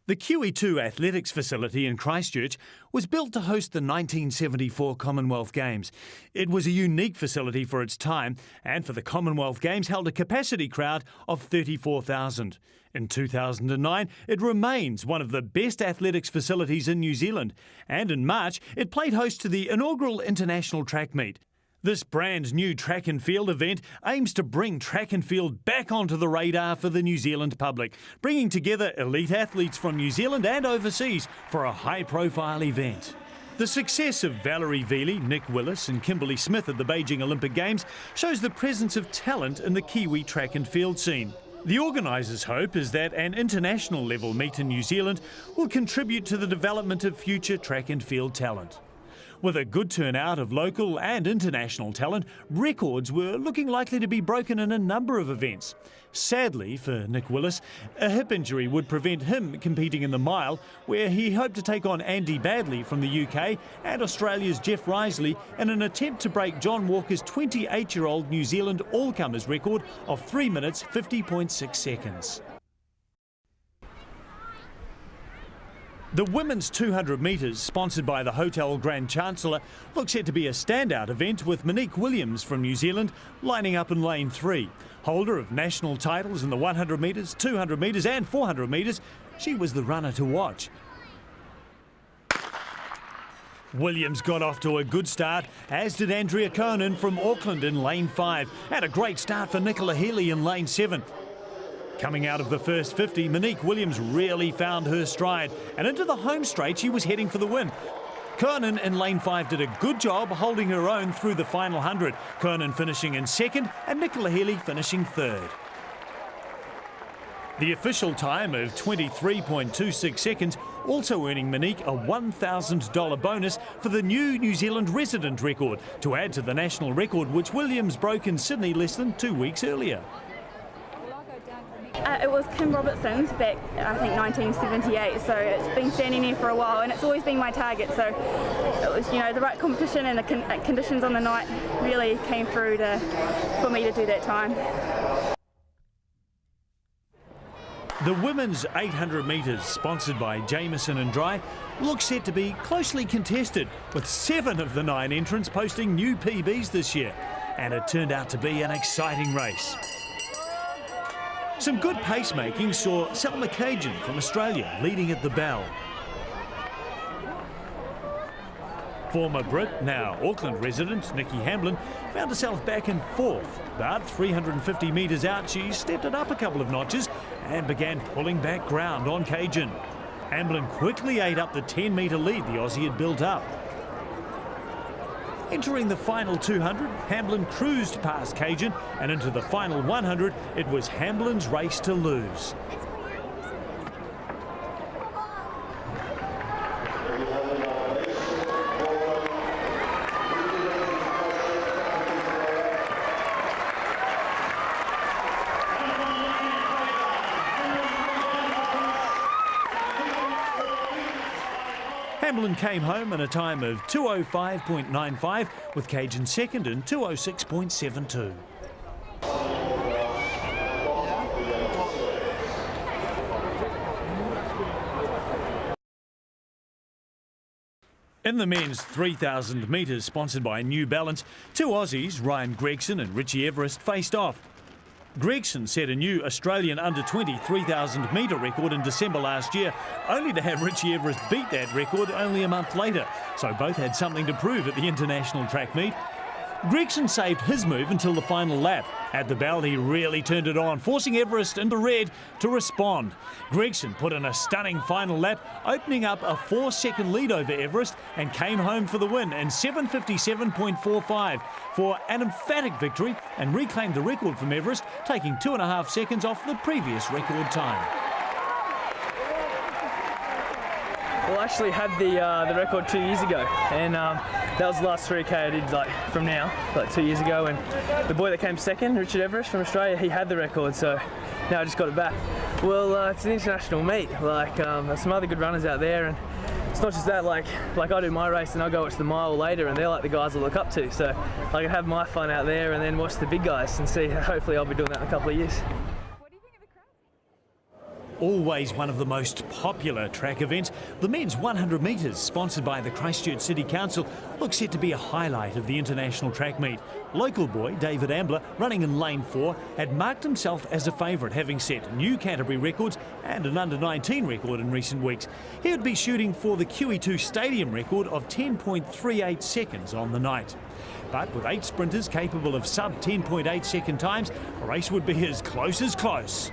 The QEII Athletics facility in Christchurch was built to host the 1974 Commonwealth Games. It was a unique facility for its time, and for the Commonwealth Games held a capacity crowd of 34,000. In 2009, it remains one of the best athletics facilities in New Zealand, and in March, it played host to the inaugural international track meet. This brand new track and field event aims to bring track and field back onto the radar for the New Zealand public, bringing together elite athletes from New Zealand and overseas for a high-profile event. The success of Valerie Veely, Nick Willis and Kimberly Smith at the Beijing Olympic Games shows the presence of talent in the Kiwi track and field scene. The organisers' hope is that an international level meet in New Zealand will contribute to the development of future track and field talent. With a good turnout of local and international talent, records were looking likely to be broken in a number of events. Sadly for Nick Willis, a hip injury would prevent him competing in the mile, where he hoped to take on Andrew Baddeley from the UK and Australia's Jeff Riseley in an attempt to break John Walker's 28-year-old New Zealand all-comers record of 3 minutes 50.6 seconds. The women's 200 metres, sponsored by the Hotel Grand Chancellor, looks set to be a standout event with Monique Williams from New Zealand lining up in lane 3. Holder of national titles in the 100 metres, 200 metres and 400 metres, she was the runner to watch. Williams got off to a good start, as did Andrea Conan from Auckland in lane 5, and a great start for Nicola Healy in lane 7. Coming out of the first 50, Monique Williams really found her stride, and into the home straight she was heading for the win. Conan in lane 5 did a good job holding her own through the final 100, Conan finishing in second and Nicola Healy finishing third. The official time of 23.26 seconds also earning Monique a $1,000 bonus for the new New Zealand resident record, to add to the national record which Williams broke in Sydney less than 2 weeks earlier. It was Kim Robertson's back, I think, 1978, so it's been standing there for a while, and it's always been my target, so it was, the right competition, and the conditions on the night really came through for me to do that time. The women's 800 metres, sponsored by Jameson and Dry, looks set to be closely contested, with 7 of the 9 entrants posting new PBs this year, and it turned out to be an exciting race. Some good pacemaking saw Selma Cajun from Australia leading at the bell. Former Brit, now Auckland resident, Nikki Hamblin, found herself back in 4th. But 350 metres out, she stepped it up a couple of notches and began pulling back ground on Cajun. Hamblin quickly ate up the 10-metre lead the Aussie had built up. Entering the final 200, Hamblin cruised past Cajun, and into the final 100, it was Hamblin's race to lose. Hamblin came home in a time of 2:05.95, with Cajun second in 2:06.72. In the men's 3,000 metres, sponsored by New Balance, 2 Aussies, Ryan Gregson and Richie Everest, faced off. Gregson set a new Australian under-20 3,000 metre record in December last year, only to have Richie Everest beat that record only a month later, so both had something to prove at the international track meet. Gregson saved his move until the final lap. At the bell, he really turned it on, forcing Everest into red to respond. Gregson put in a stunning final lap, opening up a 4-second lead over Everest, and came home for the win in 7:57.45 for an emphatic victory, and reclaimed the record from Everest, taking 2.5 seconds off the previous record time. Well, I actually had the record 2 years ago, and that was the last 3K I did from now, 2 years ago. And the boy that came second, Richard Everest from Australia, he had the record, so now I just got it back. Well, it's an international meet. There's some other good runners out there, and it's not just that. Like I do my race, and I'll go watch the mile later, and they're like the guys I look up to. So I can have my fun out there, and then watch the big guys, and see. Hopefully, I'll be doing that in a couple of years. Always one of the most popular track events, the men's 100 metres, sponsored by the Christchurch City Council, looks set to be a highlight of the international track meet. Local boy David Ambler, running in lane 4, had marked himself as a favourite, having set new Canterbury records and an under-19 record in recent weeks. He would be shooting for the QEII Stadium record of 10.38 seconds on the night. But with 8 sprinters capable of sub 10.8 second times, the race would be as close as close.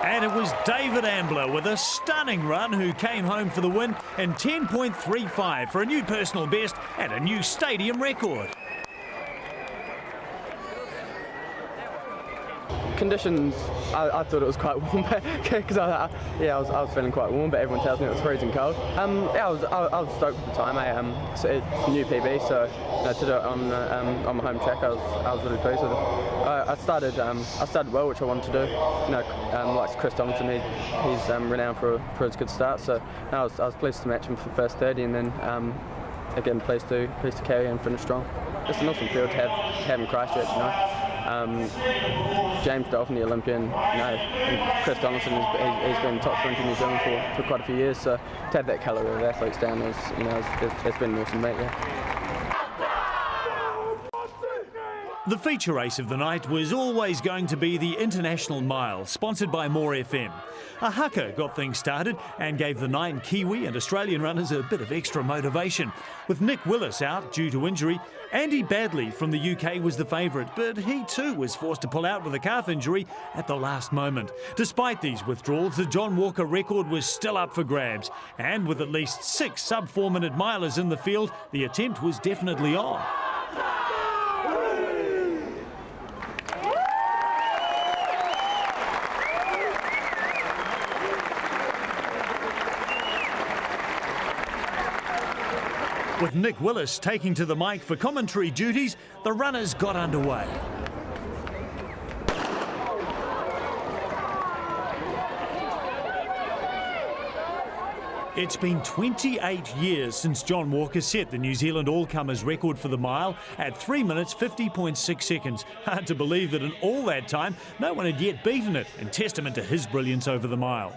And it was David Ambler with a stunning run who came home for the win in 10.35 for a new personal best and a new stadium record. Conditions, I thought it was quite warm because I was feeling quite warm, but everyone tells me it was freezing cold. I was stoked with the time. So it's a new PB, so to do it on my home track, I was really pleased with it. I started well, which I wanted to do. Like Chris Tomlinson, he's renowned for his good start, so I was pleased to match him for the first 30, and then again pleased to carry and finish strong. It's an awesome field to have in Christchurch, James Dolphin, the Olympian, and Chris Donaldson, he's been top sprint in New Zealand for quite a few years, so to have that calibre of athletes down it's been an awesome meet, The feature race of the night was always going to be the International Mile, sponsored by More FM. A haka got things started and gave the 9 Kiwi and Australian runners a bit of extra motivation. With Nick Willis out due to injury, Andrew Baddeley from the UK was the favourite, but he too was forced to pull out with a calf injury at the last moment. Despite these withdrawals, the John Walker record was still up for grabs, and with at least 6 sub-4 minute milers in the field, the attempt was definitely on. With Nick Willis taking to the mic for commentary duties, the runners got underway. It's been 28 years since John Walker set the New Zealand all-comers record for the mile at 3 minutes 50.6 seconds. Hard to believe that in all that time, no one had yet beaten it, in testament to his brilliance over the mile.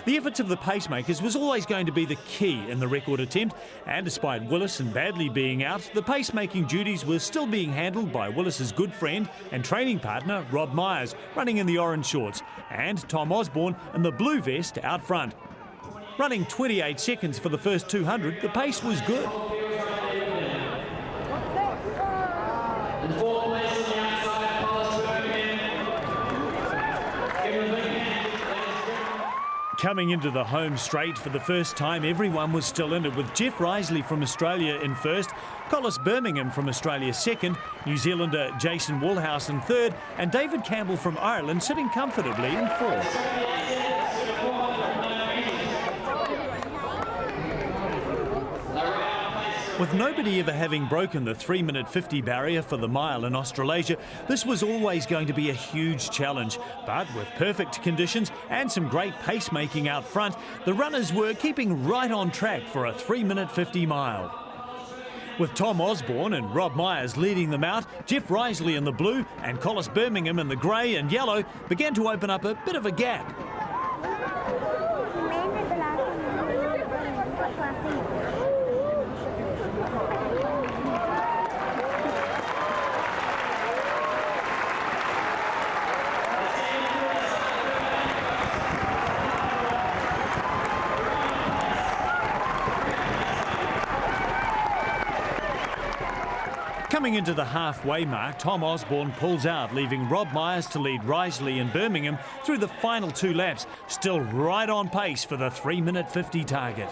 The efforts of the pacemakers was always going to be the key in the record attempt, and despite Willis and Baddeley being out, the pacemaking duties were still being handled by Willis's good friend and training partner Rob Myers, running in the orange shorts, and Tom Osborne in the blue vest out front. Running 28 seconds for the first 200, the pace was good. Coming into the home straight for the first time, everyone was still in it, with Jeff Riseley from Australia in first, Collis Birmingham from Australia second, New Zealander Jason Woolhouse in third, and David Campbell from Ireland sitting comfortably in fourth. With nobody ever having broken the 3 minute 50 barrier for the mile in Australasia, this was always going to be a huge challenge. But with perfect conditions and some great pacemaking out front, the runners were keeping right on track for a 3 minute 50 mile. With Tom Osborne and Rob Myers leading them out, Jeff Riseley in the blue and Collis Birmingham in the grey and yellow began to open up a bit of a gap. Coming into the halfway mark, Tom Osborne pulls out, leaving Rob Myers to lead Riseley and Birmingham through the final 2 laps, still right on pace for the 3 minute 50 target.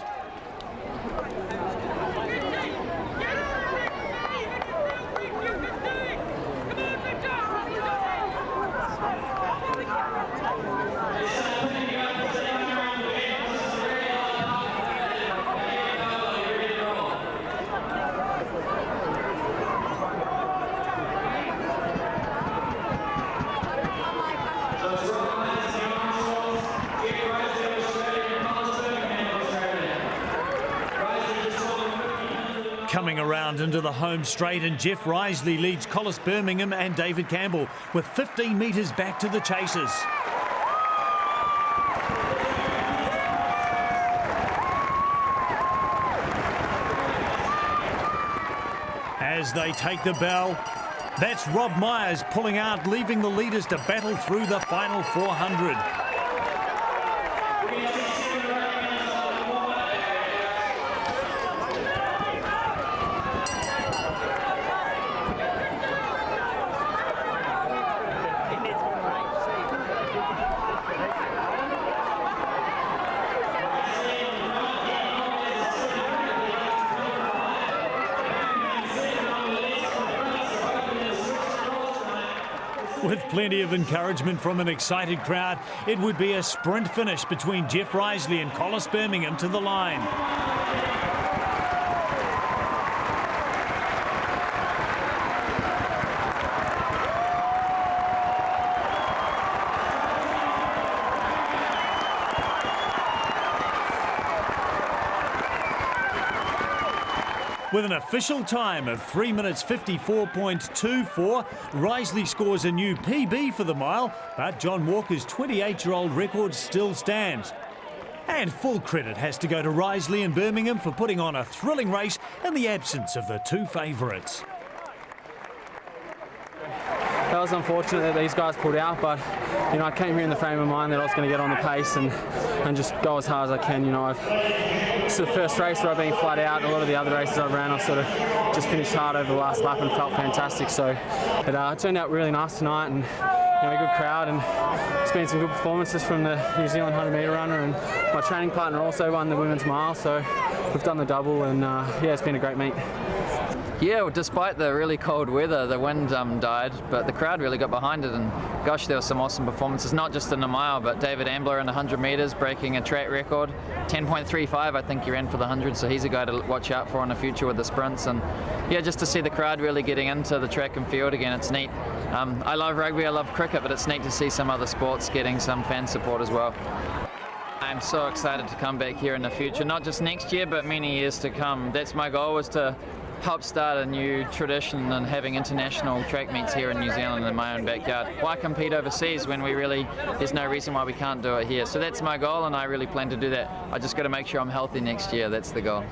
Coming around into the home straight, and Jeff Riseley leads Collis Birmingham and David Campbell with 15 metres back to the chasers. As they take the bell, that's Rob Myers pulling out, leaving the leaders to battle through the final 400. With plenty of encouragement from an excited crowd, it would be a sprint finish between Jeff Riseley and Collis Birmingham to the line. With an official time of 3 minutes 54.24, Riseley scores a new PB for the mile, but John Walker's 28-year-old record still stands. And full credit has to go to Riseley and Birmingham for putting on a thrilling race in the absence of the two favourites. That was unfortunate that these guys pulled out, but you know, I came here in the frame of mind that I was going to get on the pace and just go as hard as I can. You know, it's the first race where I've been flat out. A lot of the other races I've ran, I sort of just finished hard over the last lap and felt fantastic. So it turned out really nice tonight, and a good crowd, and it's been some good performances from the New Zealand 100-metre runner, and my training partner also won the women's mile. So we've done the double, and yeah, it's been a great meet. Yeah, well, despite the really cold weather, the wind died, but the crowd really got behind it, and gosh, there were some awesome performances, not just in the mile, but David Ambler in the 100 metres breaking a track record, 10.35 I think he ran for the 100, so he's a guy to watch out for in the future with the sprints. And yeah, just to see the crowd really getting into the track and field again, it's neat. I love rugby, I love cricket, but it's neat to see some other sports getting some fan support as well. I'm so excited to come back here in the future, not just next year, but many years to come. That's my goal, was to help start a new tradition and having international track meets here in New Zealand in my own backyard. Why compete overseas when there's no reason why we can't do it here? So that's my goal, and I really plan to do that. I just got to make sure I'm healthy next year. That's the goal.